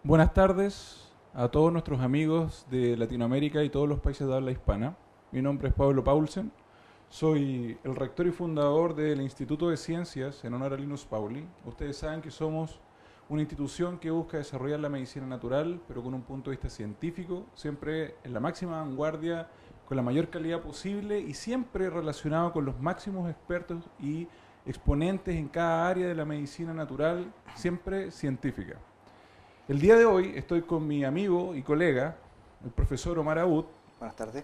Buenas tardes a todos nuestros amigos de Latinoamérica y todos los países de habla hispana. Mi nombre es Pablo Paulsen. Soy el rector y fundador del Instituto de Ciencias en honor a Linus Pauling. Ustedes saben que somos una institución que busca desarrollar la medicina natural, pero con un punto de vista científico, siempre en la máxima vanguardia, con la mayor calidad posible y siempre relacionado con los máximos expertos y exponentes en cada área de la medicina natural, siempre científica. El día de hoy estoy con mi amigo y colega, el profesor Omar Abud. Buenas tardes.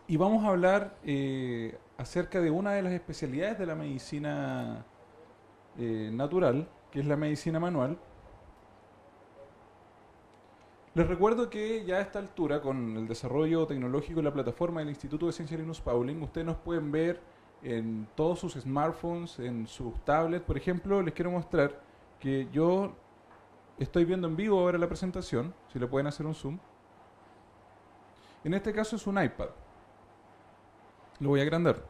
Y vamos a hablar acerca de una de las especialidades de la medicina natural, que es la medicina manual. Les recuerdo que ya a esta altura, con el desarrollo tecnológico de la plataforma del Instituto de Ciencias Linus Pauling, ustedes nos pueden ver en todos sus smartphones, en sus tablets. Por ejemplo, les quiero mostrar que yo estoy viendo en vivo ahora la presentación, si le pueden hacer un zoom. En este caso es un iPad. Lo voy a agrandar.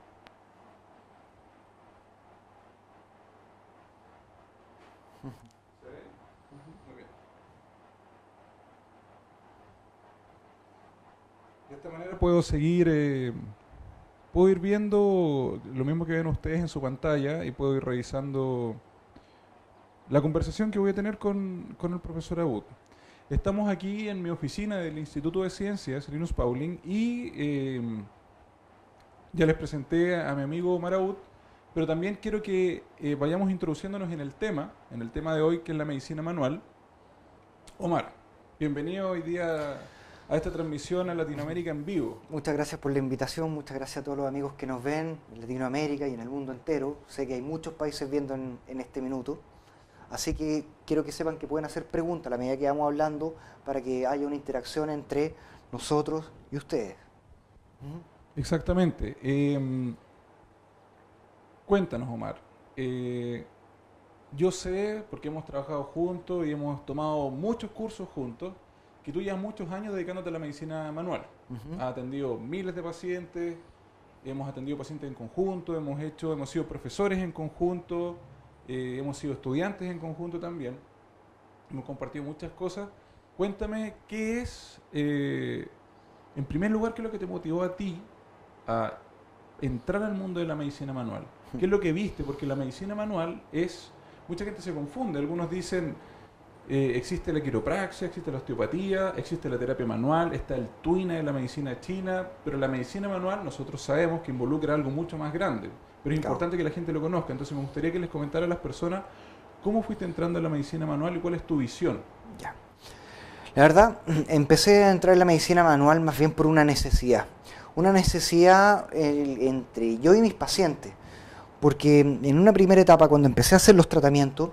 Muy bien. De esta manera puedo seguir, puedo ir viendo lo mismo que ven ustedes en su pantalla y puedo ir revisando la conversación que voy a tener con el profesor Abud. Estamos aquí en mi oficina del Instituto de Ciencias, Linus Pauling, y ya les presenté a mi amigo Omar Abud, pero también quiero que vayamos introduciéndonos en el tema de hoy, que es la medicina manual. Omar, bienvenido hoy día a esta transmisión a Latinoamérica en vivo. Muchas gracias por la invitación, muchas gracias a todos los amigos que nos ven en Latinoamérica y en el mundo entero. Sé que hay muchos países viendo en este minuto, así que quiero que sepan que pueden hacer preguntas a la medida que vamos hablando para que haya una interacción entre nosotros y ustedes. Exactamente. Cuéntanos, Omar. Yo sé, porque hemos trabajado juntos y hemos tomado muchos cursos juntos, que tú llevas muchos años dedicándote a la medicina manual. Has atendido miles de pacientes, hemos atendido pacientes en conjunto, hemos sido profesores en conjunto, hemos sido estudiantes en conjunto también. Hemos compartido muchas cosas. Cuéntame, ¿qué es, en primer lugar, qué es lo que te motivó a ti a entrar al mundo de la medicina manual? ¿Qué es lo que viste? Porque la medicina manual es... Mucha gente se confunde. Algunos dicen, existe la quiropraxia, existe la osteopatía, existe la terapia manual, está el tuina de la medicina china, pero la medicina manual nosotros sabemos que involucra algo mucho más grande. Pero es importante que la gente lo conozca. Entonces me gustaría que les comentara a las personas cómo fuiste entrando en la medicina manual y cuál es tu visión. Ya. La verdad, empecé a entrar en la medicina manual más bien por una necesidad. Una necesidad entre yo y mis pacientes. Porque en una primera etapa, cuando empecé a hacer los tratamientos,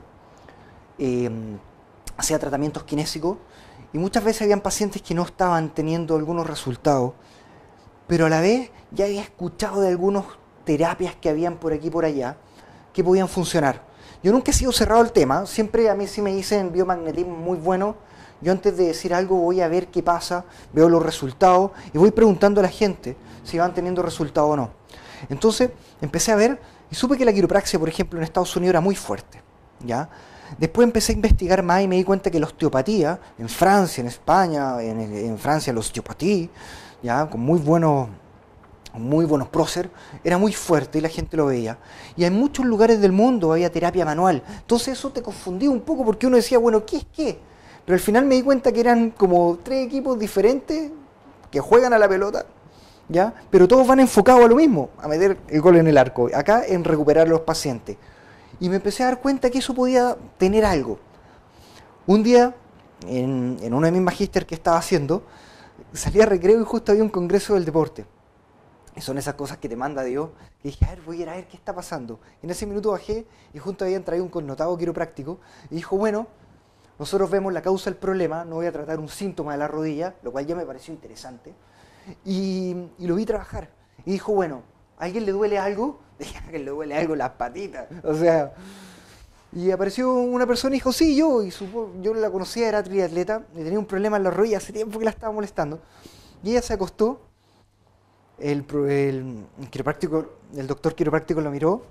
hacía tratamientos kinésicos y muchas veces habían pacientes que no estaban teniendo algunos resultados, pero a la vez ya había escuchado de algunas terapias que habían por aquí y por allá que podían funcionar. Yo nunca he sido cerrado al tema, siempre a mí sí me dicen biomagnetismo muy bueno. Yo antes de decir algo voy a ver qué pasa, veo los resultados y voy preguntando a la gente si van teniendo resultados o no. Entonces empecé a ver y supe que la quiropraxia, por ejemplo, en Estados Unidos era muy fuerte, ¿ya? Después empecé a investigar más y me di cuenta que la osteopatía, en Francia, en España, en Francia la osteopatía, ¿ya? Con muy buenos prócer, era muy fuerte y la gente lo veía. Y en muchos lugares del mundo había terapia manual. Entonces eso te confundía un poco porque uno decía, bueno, ¿qué es qué? Pero al final me di cuenta que eran como 3 equipos diferentes que juegan a la pelota, ¿ya? Pero todos van enfocados a lo mismo, a meter el gol en el arco, acá en recuperar a los pacientes. Y me empecé a dar cuenta que eso podía tener algo. Un día, en uno de mis magíster que estaba haciendo, salí a recreo y justo había un congreso del deporte. Y son esas cosas que te manda Dios. Y dije, a ver, voy a ir a ver qué está pasando. Y en ese minuto bajé y junto habían traído un connotado quiropráctico y dijo, bueno, nosotros vemos la causa del problema, no voy a tratar un síntoma de la rodilla, lo cual ya me pareció interesante. Y lo vi trabajar. Y dijo, bueno, ¿a alguien le duele algo? Dije, ¿a alguien le duele algo las patitas? O sea, y apareció una persona y dijo, sí, yo. Y yo la conocía, era triatleta, y tenía un problema en la rodilla, hace tiempo que la estaba molestando. Y ella se acostó, el quiropráctico, el doctor quiropráctico lo miró,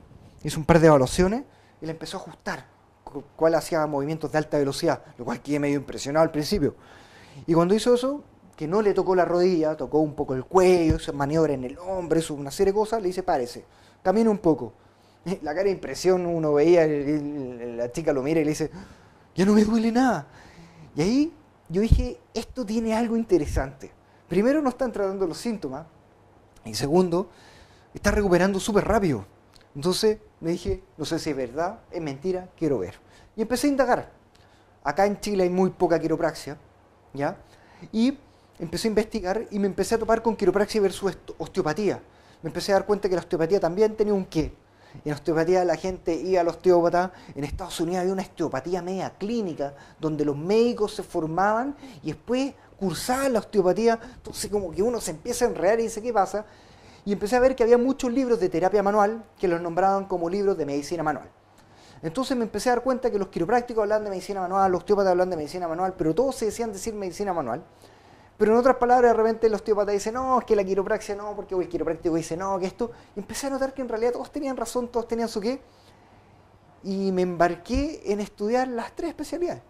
hizo un par de evaluaciones y le empezó a ajustar cual hacía movimientos de alta velocidad, lo cual quedé medio impresionado al principio. Y cuando hizo eso, que no le tocó la rodilla, tocó un poco el cuello, hizo maniobra en el hombro, hizo una serie de cosas, le dice, párese, camine un poco. La cara de impresión, uno veía, la chica lo mira y le dice, ya no me duele nada. Y ahí yo dije, esto tiene algo interesante. Primero, no están tratando los síntomas, y segundo, está recuperando súper rápido. Entonces me dije, no sé si es verdad, es mentira, quiero ver. Y empecé a indagar. Acá en Chile hay muy poca quiropraxia, ¿ya? Y empecé a investigar y me empecé a topar con quiropraxia versus osteopatía. Me empecé a dar cuenta que la osteopatía también tenía un qué. En la osteopatía la gente iba al osteópata. En Estados Unidos había una osteopatía media clínica, donde los médicos se formaban y después cursaban la osteopatía. Entonces como que uno se empieza a enredar y dice, ¿qué pasa? Y empecé a ver que había muchos libros de terapia manual que los nombraban como libros de medicina manual. Entonces me empecé a dar cuenta que los quiroprácticos hablaban de medicina manual, los osteópatas hablaban de medicina manual, pero todos se decían decir medicina manual. Pero en otras palabras, de repente el osteópata dice, no, es que la quiropraxia no, porque el quiropráctico dice, no, que esto. Y empecé a notar que en realidad todos tenían razón, todos tenían su qué. Y me embarqué en estudiar las tres especialidades.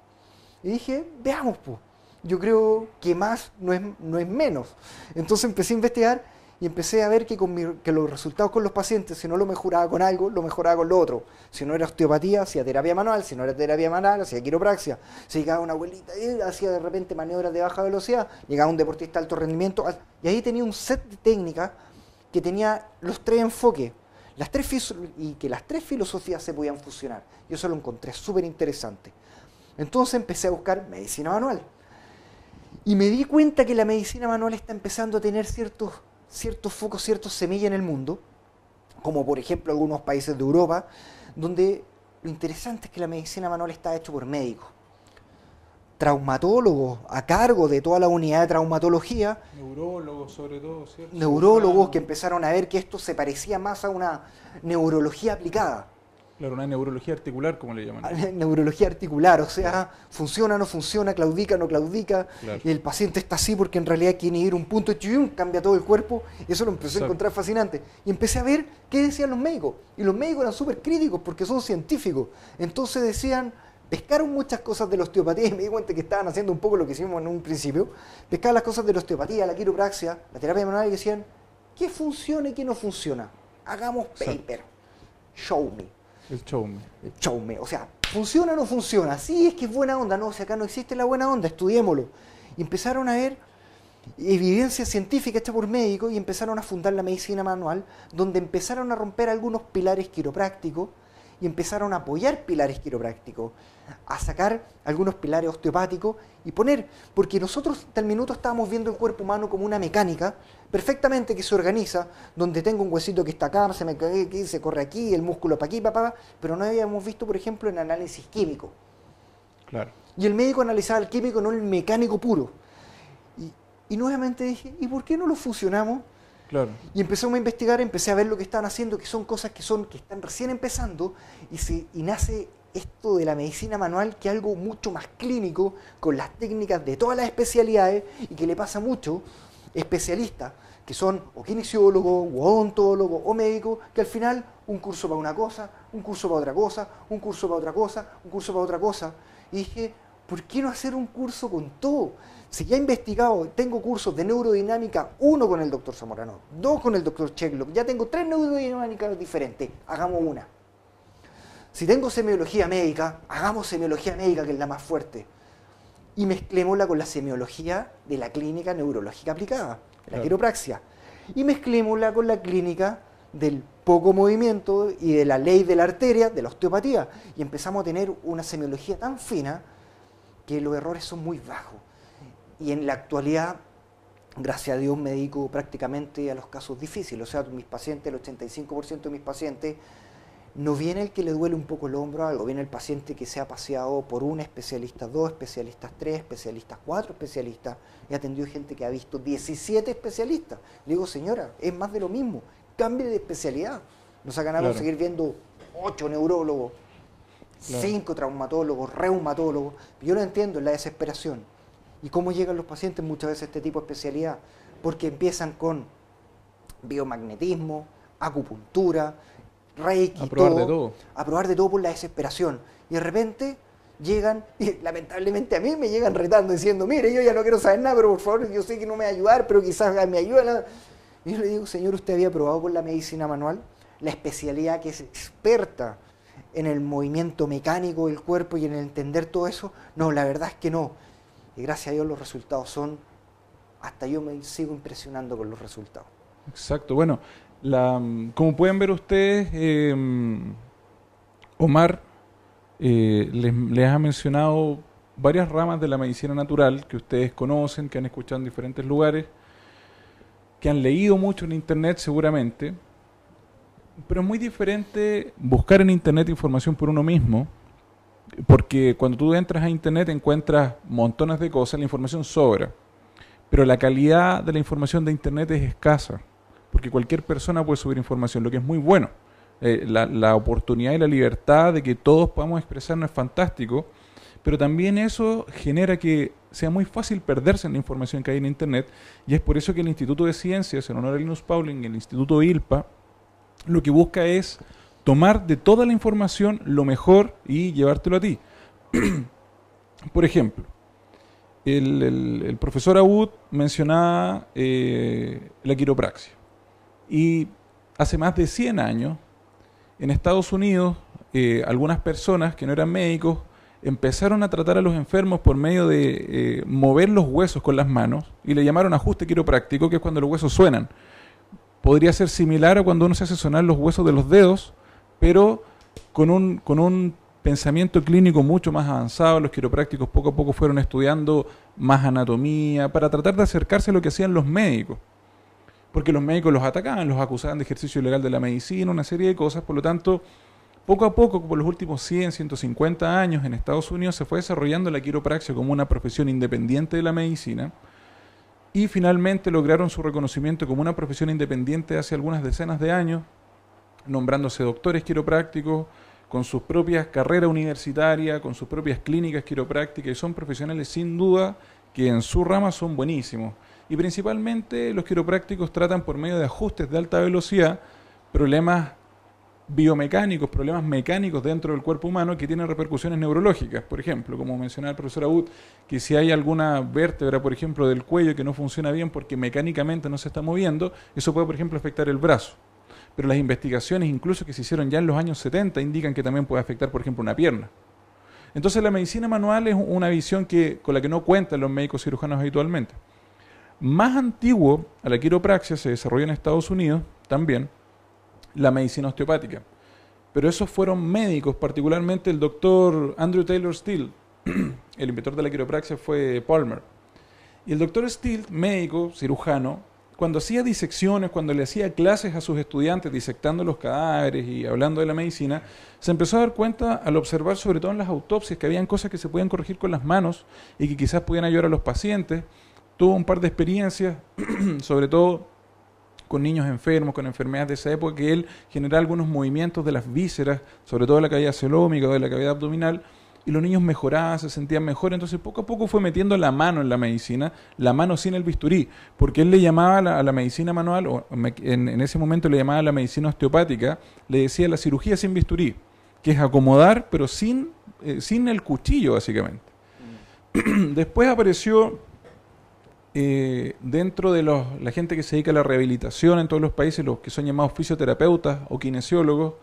Y dije, veamos, pues, yo creo que más no es menos. Entonces empecé a investigar y empecé a ver que, que los resultados con los pacientes, si no lo mejoraba con algo, lo mejoraba con lo otro. Si no era osteopatía, hacía terapia manual. Si no era terapia manual, hacía quiropraxia. Si llegaba una abuelita y hacía de repente maniobras de baja velocidad, llegaba un deportista de alto rendimiento. Y ahí tenía un set de técnicas que tenía los tres enfoques. Y que las tres filosofías se podían fusionar. Yo eso lo encontré súper interesante. Entonces empecé a buscar medicina manual. Y me di cuenta que la medicina manual está empezando a tener ciertos focos, ciertas semillas en el mundo, como por ejemplo algunos países de Europa, donde lo interesante es que la medicina manual está hecha por médicos, traumatólogos a cargo de toda la unidad de traumatología, neurólogos sobre todo, ¿cierto? Neurólogos que empezaron a ver que esto se parecía más a una neurología aplicada. Claro, una neurología articular, como le llaman. Neurología articular, o sea, funciona, no funciona, claudica, no claudica, claro. Y el paciente está así porque en realidad quiere ir a un punto y cambia todo el cuerpo, y eso lo empecé a encontrar fascinante. Y empecé a ver qué decían los médicos, y los médicos eran súper críticos porque son científicos, entonces decían, pescaron muchas cosas de la osteopatía, y me di cuenta que estaban haciendo un poco lo que hicimos en un principio, pescaban las cosas de la osteopatía, la quiropraxia, la terapia manual, y decían, ¿qué funciona y qué no funciona? Hagamos paper, show me. El show me. El show me. O sea, ¿funciona o no funciona? Sí, es que es buena onda. No, o sea, acá no existe la buena onda, estudiémoslo. Y empezaron a ver evidencia científica hecha por médicos y empezaron a fundar la medicina manual, donde empezaron a romper algunos pilares quiroprácticos y empezaron a apoyar pilares quiroprácticos, a sacar algunos pilares osteopáticos y poner, porque nosotros hasta el minuto estábamos viendo el cuerpo humano como una mecánica perfectamente que se organiza, donde tengo un huesito que está acá, se me cae aquí, se corre aquí, el músculo para aquí, para pero no habíamos visto, por ejemplo, en análisis químico. Claro. Y el médico analizaba el químico, no el mecánico puro. Y nuevamente dije, ¿y por qué no lo fusionamos? Claro. Y empezamos a investigar, empecé a ver lo que estaban haciendo, que son cosas que están recién empezando, y nace esto de la medicina manual, que es algo mucho más clínico, con las técnicas de todas las especialidades, y que le pasa mucho especialistas, que son o kinesiólogos, o odontólogos, o médicos, que al final un curso para una cosa, un curso para otra cosa, un curso para otra cosa, un curso para otra cosa. Y dije, ¿por qué no hacer un curso con todo? Si ya he investigado, tengo cursos de neurodinámica, 1 con el doctor Zamorano, 2 con el doctor Cheklock, ya tengo 3 neurodinámicas diferentes, hagamos una. Si tengo semiología médica, hagamos semiología médica, que es la más fuerte. Y mezclémosla con la semiología de la clínica neurológica aplicada, la quiropraxia. Y mezclémosla con la clínica del poco movimiento y de la ley de la arteria, de la osteopatía. Y empezamos a tener una semiología tan fina que los errores son muy bajos. Y en la actualidad, gracias a Dios, me dedico prácticamente a los casos difíciles. O sea, mis pacientes, el 85% de mis pacientes, no viene el que le duele un poco el hombro o algo, viene el paciente que se ha paseado por un especialista, 2 especialistas, 3 especialistas, 4 especialistas. He atendido gente que ha visto 17 especialistas. Le digo, señora, es más de lo mismo, cambie de especialidad. No se ha ganado seguir viendo 8 neurólogos, 5 traumatólogos, reumatólogos. Yo lo entiendo, es la desesperación. ¿Y cómo llegan los pacientes muchas veces a este tipo de especialidad? Porque empiezan con biomagnetismo, acupuntura, reiki, a probar de todo. A probar de todo por la desesperación. Y de repente llegan, y lamentablemente a mí me llegan retando diciendo, mire, yo ya no quiero saber nada, pero por favor, yo sé que no me va a ayudar, pero quizás me ayude. Y yo le digo, señor, ¿usted había probado por la medicina manual? La especialidad que es experta en el movimiento mecánico del cuerpo y en el entender todo eso. No, la verdad es que no. Y gracias a Dios los resultados son, hasta yo me sigo impresionando con los resultados. Exacto, bueno, como pueden ver ustedes, Omar les ha mencionado varias ramas de la medicina natural que ustedes conocen, que han escuchado en diferentes lugares, que han leído mucho en internet seguramente, pero es muy diferente buscar en internet información por uno mismo, porque cuando tú entras a internet encuentras montones de cosas, la información sobra, pero la calidad de la información de internet es escasa, porque cualquier persona puede subir información, lo que es muy bueno. La oportunidad y la libertad de que todos podamos expresarnos es fantástico, pero también eso genera que sea muy fácil perderse en la información que hay en internet, y es por eso que el Instituto de Ciencias, en honor a Linus Pauling, el Instituto ILPA, lo que busca es tomar de toda la información lo mejor y llevártelo a ti. Por ejemplo, el profesor Aoud mencionaba la quiropraxia. Y hace más de 100 años, en Estados Unidos, algunas personas que no eran médicos empezaron a tratar a los enfermos por medio de mover los huesos con las manos, y le llamaron ajuste quiropráctico, que es cuando los huesos suenan. Podría ser similar a cuando uno se hace sonar los huesos de los dedos, pero con un pensamiento clínico mucho más avanzado. Los quiroprácticos poco a poco fueron estudiando más anatomía para tratar de acercarse a lo que hacían los médicos, porque los médicos los atacaban, los acusaban de ejercicio ilegal de la medicina, una serie de cosas. Por lo tanto, poco a poco, por los últimos 100, 150 años, en Estados Unidos se fue desarrollando la quiropraxia como una profesión independiente de la medicina, y finalmente lograron su reconocimiento como una profesión independiente hace algunas decenas de años, nombrándose doctores quiroprácticos, con sus propias carreras universitarias, con sus propias clínicas quiroprácticas, y son profesionales sin duda que en su rama son buenísimos. Y principalmente los quiroprácticos tratan por medio de ajustes de alta velocidad problemas biomecánicos, problemas mecánicos dentro del cuerpo humano que tienen repercusiones neurológicas. Por ejemplo, como mencionaba el profesor Aoud, que si hay alguna vértebra, por ejemplo, del cuello que no funciona bien porque mecánicamente no se está moviendo, eso puede, por ejemplo, afectar el brazo. Pero las investigaciones, incluso que se hicieron ya en los años 70, indican que también puede afectar, por ejemplo, una pierna. Entonces la medicina manual es una visión con la que no cuentan los médicos cirujanos habitualmente. Más antiguo a la quiropraxia se desarrolló en Estados Unidos también la medicina osteopática. Pero esos fueron médicos, particularmente el doctor Andrew Taylor Still. El inventor de la quiropraxia fue Palmer. Y el doctor Still, médico, cirujano, cuando hacía disecciones, cuando le hacía clases a sus estudiantes disectando los cadáveres y hablando de la medicina, se empezó a dar cuenta al observar, sobre todo en las autopsias, que habían cosas que se podían corregir con las manos y que quizás podían ayudar a los pacientes. Tuvo un par de experiencias, sobre todo con niños enfermos, con enfermedades de esa época, que él generaba algunos movimientos de las vísceras, sobre todo de la cavidad celómica o de la cavidad abdominal, y los niños mejoraban, se sentían mejor. Entonces poco a poco fue metiendo la mano en la medicina, la mano sin el bisturí, porque él le llamaba a la medicina manual, o en ese momento le llamaba a la medicina osteopática, le decía la cirugía sin bisturí, que es acomodar, pero sin el cuchillo, básicamente. Después apareció dentro de la gente que se dedica a la rehabilitación en todos los países, los que son llamados fisioterapeutas o kinesiólogos,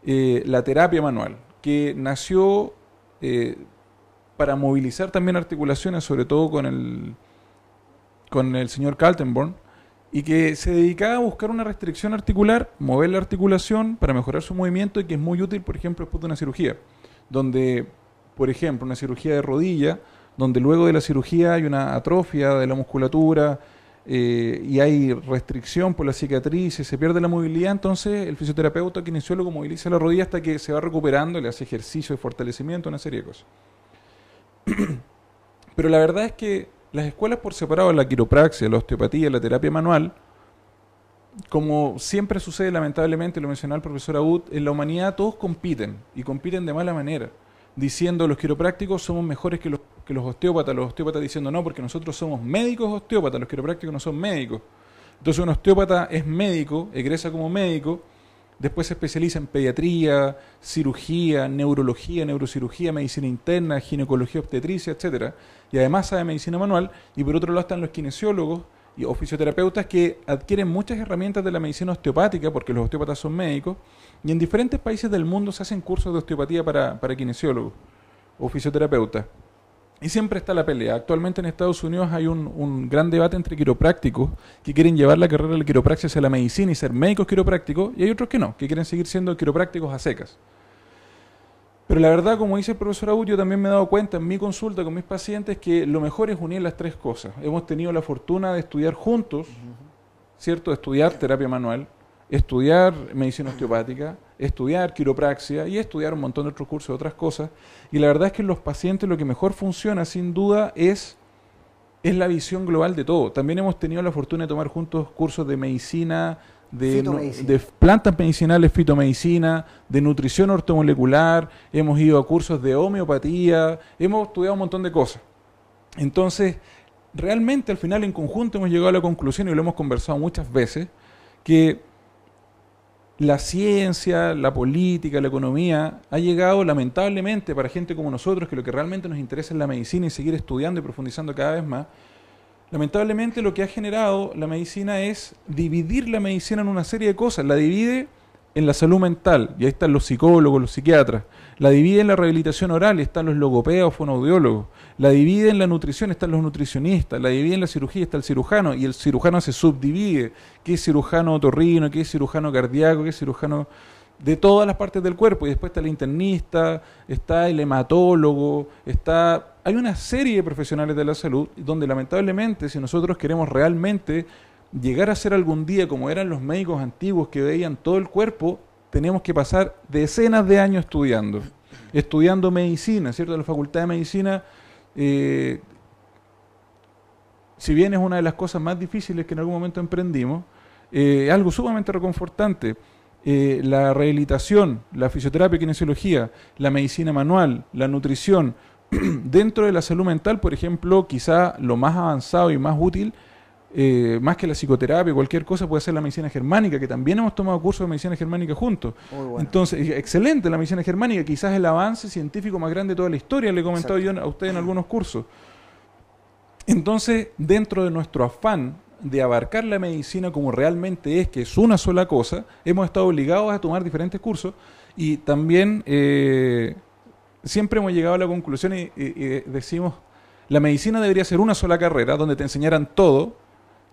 la terapia manual, que nació para movilizar también articulaciones, sobre todo con el señor Kaltenborn, y que se dedicaba a buscar una restricción articular, mover la articulación para mejorar su movimiento, y que es muy útil, por ejemplo, después de una cirugía, donde, por ejemplo, una cirugía de rodilla, donde luego de la cirugía hay una atrofia de la musculatura y hay restricción por la cicatriz y se pierde la movilidad. Entonces el fisioterapeuta kinesiólogo moviliza la rodilla hasta que se va recuperando, le hace ejercicio de fortalecimiento, una serie de cosas. Pero la verdad es que las escuelas por separado, la quiropraxia, la osteopatía, la terapia manual, como siempre sucede lamentablemente, lo mencionaba el profesor Aoud, en la humanidad todos compiten, y compiten de mala manera, diciendo los quiroprácticos somos mejores que los osteópatas diciendo no, porque nosotros somos médicos osteópatas, los quiroprácticos no son médicos. Entonces un osteópata es médico, egresa como médico, después se especializa en pediatría, cirugía, neurología, neurocirugía, medicina interna, ginecología, obstetricia, etcétera, y además sabe medicina manual, y por otro lado están los kinesiólogos o fisioterapeutas que adquieren muchas herramientas de la medicina osteopática, porque los osteópatas son médicos, y en diferentes países del mundo se hacen cursos de osteopatía para kinesiólogos o fisioterapeutas. Y siempre está la pelea. Actualmente en Estados Unidos hay un gran debate entre quiroprácticos que quieren llevar la carrera de la quiropraxia hacia la medicina y ser médicos quiroprácticos, y hay otros que no, que quieren seguir siendo quiroprácticos a secas. Pero la verdad, como dice el profesor Aud, yo también me he dado cuenta en mi consulta con mis pacientes que lo mejor es unir las tres cosas. Hemos tenido la fortuna de estudiar juntos, ¿cierto? Estudiar terapia manual, estudiar medicina osteopática, estudiar quiropraxia y estudiar un montón de otros cursos de otras cosas. Y la verdad es que en los pacientes lo que mejor funciona, sin duda, es la visión global de todo. También hemos tenido la fortuna de tomar juntos cursos de medicina, de plantas medicinales, fitomedicina, de nutrición ortomolecular, hemos ido a cursos de homeopatía, hemos estudiado un montón de cosas. Entonces, realmente al final en conjunto hemos llegado a la conclusión, y lo hemos conversado muchas veces, que la ciencia, la política, la economía ha llegado lamentablemente para gente como nosotros, que lo que realmente nos interesa es la medicina y seguir estudiando y profundizando cada vez más. Lamentablemente lo que ha generado la medicina es dividir la medicina en una serie de cosas. La divide en la salud mental, y ahí están los psicólogos, los psiquiatras. La divide en la rehabilitación oral, y están los logopedas o fonoaudiólogos. La divide en la nutrición, están los nutricionistas. La divide en la cirugía, está el cirujano, y el cirujano se subdivide. ¿Qué es cirujano otorrino? ¿Qué es cirujano cardíaco? ¿Qué es cirujano de todas las partes del cuerpo? Y después está el internista, está el hematólogo, hay una serie de profesionales de la salud donde lamentablemente, si nosotros queremos realmente llegar a ser algún día como eran los médicos antiguos que veían todo el cuerpo, tenemos que pasar decenas de años estudiando medicina, ¿cierto? La Facultad de Medicina, si bien es una de las cosas más difíciles que en algún momento emprendimos, es algo sumamente reconfortante. La rehabilitación, la fisioterapia, kinesiología, la medicina manual, la nutrición, dentro de la salud mental, por ejemplo, quizá lo más avanzado y más útil, más que la psicoterapia, cualquier cosa, puede ser la medicina germánica, que también hemos tomado cursos de medicina germánica juntos. Muy bueno. Entonces, excelente la medicina germánica, quizás el avance científico más grande de toda la historia, le he comentado yo a usted en algunos cursos. Entonces, dentro de nuestro afán de abarcar la medicina como realmente es, que es una sola cosa, hemos estado obligados a tomar diferentes cursos, y también siempre hemos llegado a la conclusión y decimos, la medicina debería ser una sola carrera donde te enseñaran todo,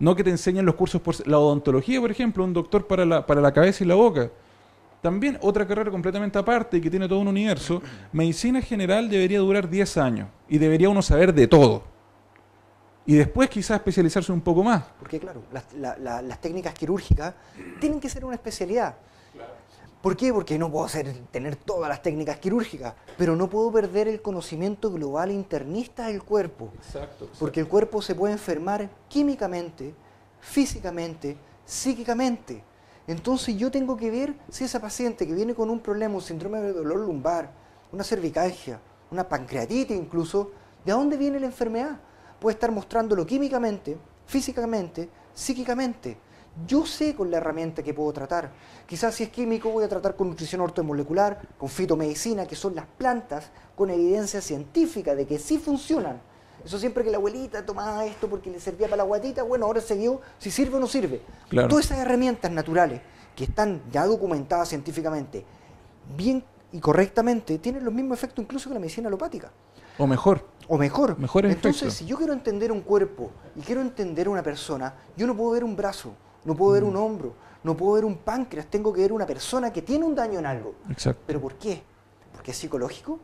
no que te enseñen los cursos por la odontología, por ejemplo, un doctor para la cabeza y la boca. También otra carrera completamente aparte y que tiene todo un universo. Medicina general debería durar 10 años y debería uno saber de todo. Y después quizás especializarse un poco más. Porque claro, las técnicas quirúrgicas tienen que ser una especialidad. Claro. ¿Por qué? Porque no puedo tener todas las técnicas quirúrgicas, pero no puedo perder el conocimiento global internista del cuerpo. Exacto. Porque el cuerpo se puede enfermar químicamente, físicamente, psíquicamente. Entonces yo tengo que ver si esa paciente que viene con un problema, un síndrome de dolor lumbar, una cervicalgia, una pancreatitis incluso, ¿de dónde viene la enfermedad? Puede estar mostrándolo químicamente, físicamente, psíquicamente. Yo sé con la herramienta que puedo tratar. Quizás si es químico voy a tratar con nutrición ortomolecular, con fitomedicina, que son las plantas con evidencia científica de que sí funcionan. Eso siempre que la abuelita tomaba esto porque le servía para la guatita, bueno, ahora se vio si sirve o no sirve. Claro. Todas esas herramientas naturales que están ya documentadas científicamente, bien y correctamente, tienen los mismos efectos incluso que la medicina alopática. O mejor. Mejor Entonces, si yo quiero entender un cuerpo y quiero entender una persona, yo no puedo ver un brazo, no puedo ver un hombro, no puedo ver un páncreas, tengo que ver una persona que tiene un daño en algo. Exacto. ¿Pero por qué? ¿Porque es psicológico?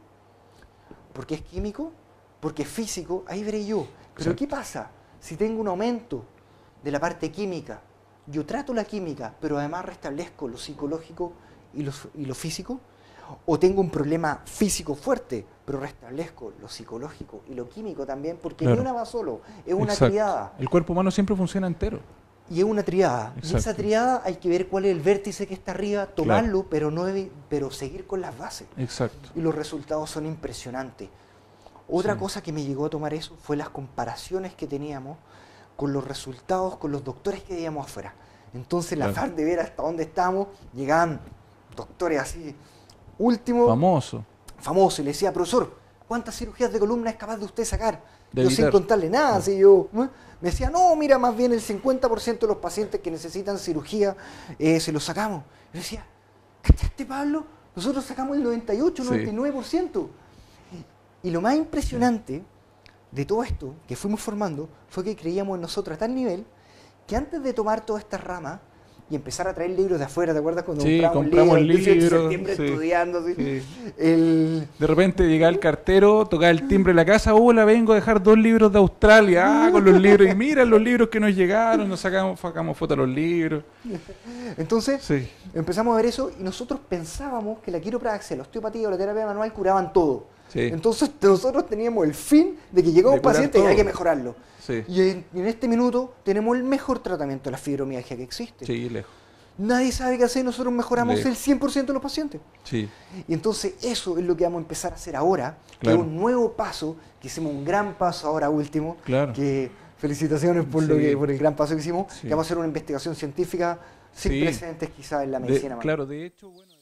¿Porque es químico? ¿Porque es físico? Ahí veré yo. Pero exacto. ¿Qué pasa si tengo un aumento de la parte química? Yo trato la química, pero además restablezco lo psicológico y lo físico. O tengo un problema físico fuerte, pero restablezco lo psicológico y lo químico también, porque claro. Ni una va solo, es una exacto. Triada. El cuerpo humano siempre funciona entero. Y es una triada. Exacto. Y esa triada hay que ver cuál es el vértice que está arriba, tomarlo, claro. pero seguir con las bases. Exacto. Y los resultados son impresionantes. Otra cosa que me llegó a tomar eso fue las comparaciones que teníamos con los resultados, con los doctores que veíamos afuera. Entonces, la Claro. afán de ver hasta dónde estamos, llegaban doctores así, último, Famoso. famoso, y le decía, profesor, ¿cuántas cirugías de columna es capaz de usted sacar? De Yo sin evitar. contarle nada, así yo, ¿eh? Me decía, no, mira, más bien el 50% de los pacientes que necesitan cirugía se los sacamos. Yo decía, ¿cachaste, Pablo? Nosotros sacamos el 98, Sí. 99%. Y lo más impresionante de todo esto que fuimos formando fue que creíamos en nosotros a tal nivel que antes de tomar todas estas ramas y empezar a traer libros de afuera, ¿te acuerdas cuando Sí, compramos compramos el 18 de libros, septiembre sí. estudiando? Así? Sí. El, De repente llegaba el cartero, tocaba el timbre de la casa, hola, vengo a dejar 2 libros de Australia, con los libros, y mira los libros que nos llegaron, nos sacamos fotos de los libros. Entonces, Sí, empezamos a ver eso y nosotros pensábamos que la quiropraxia, la osteopatía o la terapia manual curaban todo. sí, Entonces, nosotros teníamos el fin de que llegaba De un curar paciente y todo. hay que mejorarlo. sí, Y en este minuto tenemos el mejor tratamiento de la fibromialgia que existe. sí, lejos. Nadie sabe qué hacer, nosotros mejoramos Lejos. el 100% de los pacientes. Sí, Y entonces eso es lo que vamos a empezar a hacer ahora, Claro. que es un nuevo paso, que hicimos un gran paso ahora último, Claro. que felicitaciones por, lo Sí. por el gran paso que hicimos, Sí. que vamos a hacer una investigación científica sin Sí. precedentes quizás en la medicina manual. claro, de hecho, bueno.